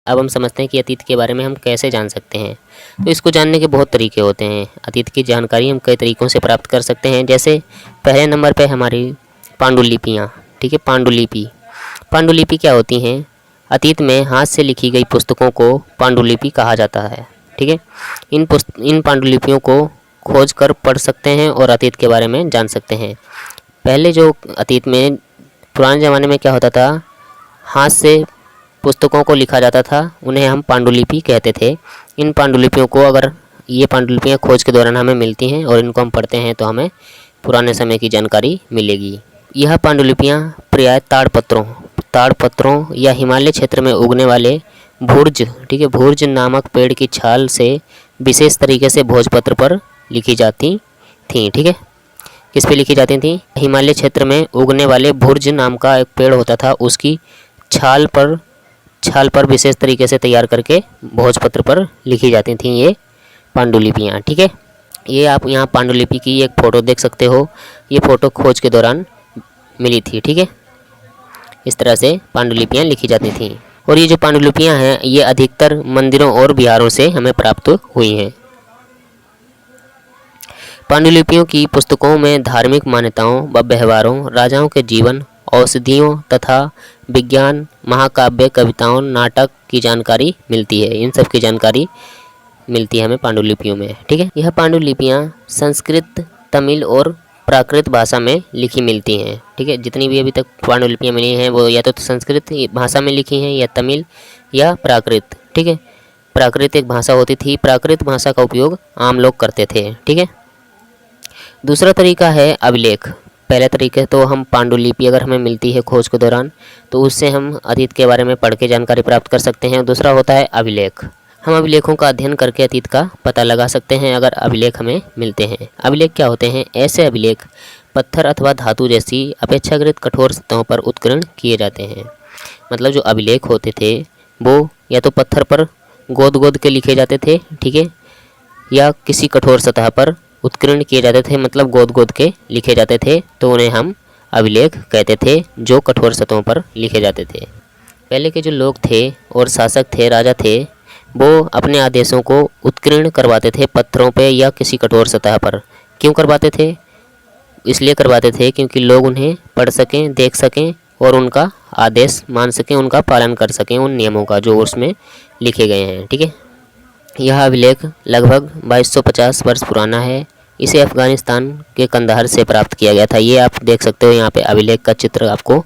अब हम समझते हैं कि अतीत के बारे में हम कैसे जान सकते हैं। तो इसको जानने के बहुत तरीके होते हैं। अतीत की जानकारी हम कई तरीक़ों से प्राप्त कर सकते हैं। जैसे पहले नंबर पे हमारी पांडुलिपियाँ, ठीक है। पांडुलिपि क्या होती हैं? अतीत में हाथ से लिखी गई पुस्तकों को पांडुलिपि कहा जाता है, ठीक है। इन पांडुलिपियों को खोज कर पढ़ सकते हैं और अतीत के बारे में जान सकते हैं। पहले जो अतीत में पुराने ज़माने में क्या होता था, हाथ से पुस्तकों को लिखा जाता था, उन्हें हम पांडुलिपि कहते थे। इन पांडुलिपियों को अगर ये पांडुलिपियाँ खोज के दौरान हमें मिलती हैं और इनको हम पढ़ते हैं तो हमें पुराने समय की जानकारी मिलेगी। यह पांडुलिपियाँ प्रायः ताड़पत्रों या हिमालय क्षेत्र में उगने वाले भूर्ज, ठीक है, भूर्ज नामक पेड़ की छाल से विशेष तरीके से भोजपत्र पर लिखी जाती थी, ठीक है। किस पे लिखी जाती थी? हिमालय क्षेत्र में उगने वाले भुर्ज नाम का एक पेड़ होता था, उसकी छाल पर विशेष तरीके से तैयार करके भोजपत्र पर लिखी जाती थी ये पांडुलिपियाँ, ठीक है। ये आप यहाँ पांडुलिपि की एक फ़ोटो देख सकते हो। ये फ़ोटो खोज के दौरान मिली थी, ठीक है। इस तरह से पांडुलिपियाँ लिखी जाती थीं। और ये जो पांडुलिपियाँ हैं ये अधिकतर मंदिरों और विहारों से हमें प्राप्त हुई हैं। पांडुलिपियों की पुस्तकों में धार्मिक मान्यताओं व व्यवहारों, राजाओं के जीवन, औषधियों तथा विज्ञान, महाकाव्य, कविताओं, नाटक की जानकारी मिलती है। इन सब की जानकारी मिलती है हमें पांडुलिपियों में, ठीक है। यह पांडुलिपियाँ संस्कृत, तमिल और प्राकृत भाषा में लिखी मिलती हैं, ठीक है। जितनी भी अभी तक पांडुलिपियाँ मिली हैं वो या तो संस्कृत भाषा में लिखी हैं या तमिल या प्राकृत, ठीक है। प्राकृत एक भाषा होती थी, प्राकृत भाषा का उपयोग आम लोग करते थे, ठीक है। दूसरा तरीका है अभिलेख। पहले तरीके तो हम पांडुलिपि अगर हमें मिलती है खोज के दौरान तो उससे हम अतीत के बारे में पढ़ के जानकारी प्राप्त कर सकते हैं। दूसरा होता है अभिलेख। हम अभिलेखों का अध्ययन करके अतीत का पता लगा सकते हैं अगर अभिलेख हमें मिलते हैं। अभिलेख क्या होते हैं? ऐसे अभिलेख पत्थर अथवा धातु जैसी अपेक्षाकृत कठोर सतहों पर उत्कीर्ण किए जाते हैं। मतलब जो अभिलेख होते थे वो या तो पत्थर पर गोद के लिखे जाते थे, ठीक है, या किसी कठोर सतह पर उत्कीर्ण किए जाते थे, मतलब गोद के लिखे जाते थे, तो उन्हें हम अभिलेख कहते थे जो कठोर सतहों पर लिखे जाते थे। पहले के जो लोग थे और शासक थे, राजा थे, वो अपने आदेशों को उत्कीर्ण करवाते थे पत्थरों पे या किसी कठोर सतह पर। क्यों करवाते थे? इसलिए करवाते थे क्योंकि लोग उन्हें पढ़ सकें, देख सकें और उनका आदेश मान सकें, उनका पालन कर सकें, उन नियमों का जो उसमें लिखे गए हैं, ठीक है। यह अभिलेख लगभग 2250 वर्ष पुराना है। इसे अफ़गानिस्तान के कंधार से प्राप्त किया गया था। ये आप देख सकते हो, यहाँ पे अभिलेख का चित्र आपको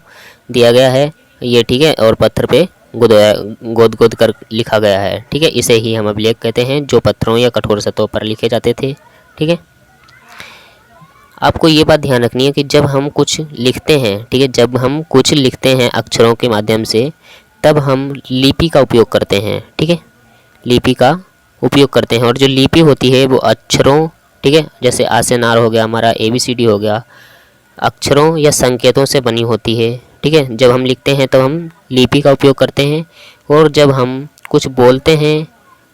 दिया गया है ये, ठीक है, और पत्थर पे गोद कर लिखा गया है, ठीक है। इसे ही हम अभिलेख कहते हैं जो पत्थरों या कठोर सतहों पर लिखे जाते थे, ठीक है। आपको ये बात ध्यान रखनी है कि जब हम कुछ लिखते हैं, ठीक है, जब हम कुछ लिखते हैं अक्षरों के माध्यम से तब हम लिपि का उपयोग करते हैं, ठीक है, लिपि का उपयोग करते हैं। और जो लिपि होती है वो अक्षरों, ठीक है, जैसे आ से नार हो गया, हमारा ABCD हो गया, अक्षरों या संकेतों से बनी होती है, ठीक है। जब हम लिखते हैं तब हम लिपि का उपयोग करते हैं और जब हम कुछ बोलते हैं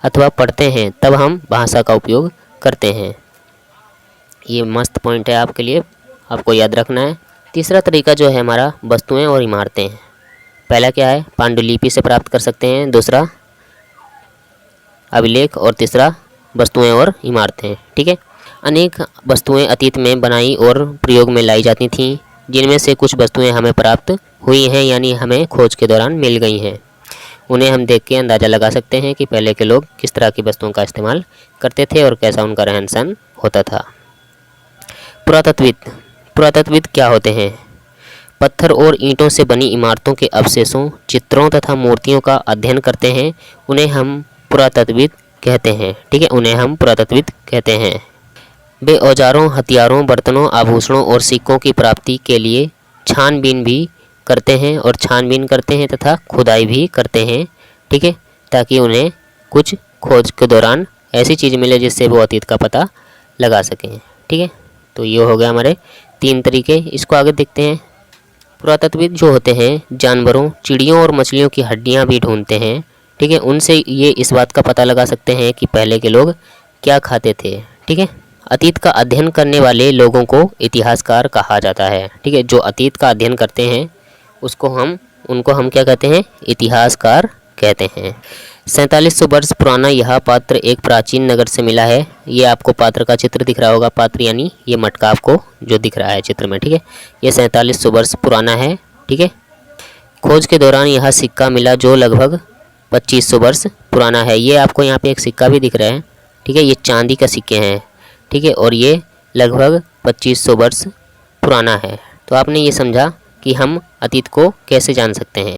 अथवा पढ़ते हैं तब हम भाषा का उपयोग करते हैं। ये मस्त पॉइंट है आपके लिए, आपको याद रखना है। तीसरा तरीका जो है हमारा वस्तुएं और इमारतें। पहला क्या है? पांडुलिपि से प्राप्त कर सकते हैं, दूसरा अभिलेख और तीसरा वस्तुएं और इमारतें, ठीक है। अनेक वस्तुएं अतीत में बनाई और प्रयोग में लाई जाती थीं, जिनमें से कुछ वस्तुएं हमें प्राप्त हुई हैं, यानी हमें खोज के दौरान मिल गई हैं। उन्हें हम देख के अंदाज़ा लगा सकते हैं कि पहले के लोग किस तरह की वस्तुओं का इस्तेमाल करते थे और कैसा उनका रहन सहन होता था। पुरातत्वविद क्या होते हैं? पत्थर और ईंटों से बनी इमारतों के अवशेषों, चित्रों तथा मूर्तियों का अध्ययन करते हैं। उन्हें हम पुरातत्वविद कहते हैं, ठीक है, उन्हें हम पुरातत्वविद कहते हैं। वे औजारों, हथियारों, बर्तनों, आभूषणों और सिक्कों की प्राप्ति के लिए छानबीन भी करते हैं तथा खुदाई भी करते हैं, ठीक है, ताकि उन्हें कुछ खोज के दौरान ऐसी चीज़ मिले जिससे वो अतीत का पता लगा सकें, ठीक है। तो ये हो गया हमारे 3 तरीके। इसको आगे देखते हैं। पुरातत्वविद जो होते हैं जानवरों, चिड़ियों और मछलियों की हड्डियाँ भी ढूंढते हैं, ठीक है। उनसे ये इस बात का पता लगा सकते हैं कि पहले के लोग क्या खाते थे, ठीक है। अतीत का अध्ययन करने वाले लोगों को इतिहासकार कहा जाता है, ठीक है। जो अतीत का अध्ययन करते हैं उनको हम क्या कहते हैं? इतिहासकार कहते हैं। 4700 वर्ष पुराना यह पात्र एक प्राचीन नगर से मिला है। ये आपको पात्र का चित्र दिख रहा होगा, पात्र यानी ये मटका आपको जो दिख रहा है चित्र में, ठीक है। ये 4700 वर्ष पुराना है, ठीक है। खोज के दौरान यह सिक्का मिला जो लगभग 2500 वर्ष पुराना है। ये आपको यहाँ पे एक सिक्का भी दिख रहा है, ठीक है। ये चांदी का सिक्के हैं, ठीक है, और ये लगभग 2500 वर्ष पुराना है। तो आपने ये समझा कि हम अतीत को कैसे जान सकते हैं।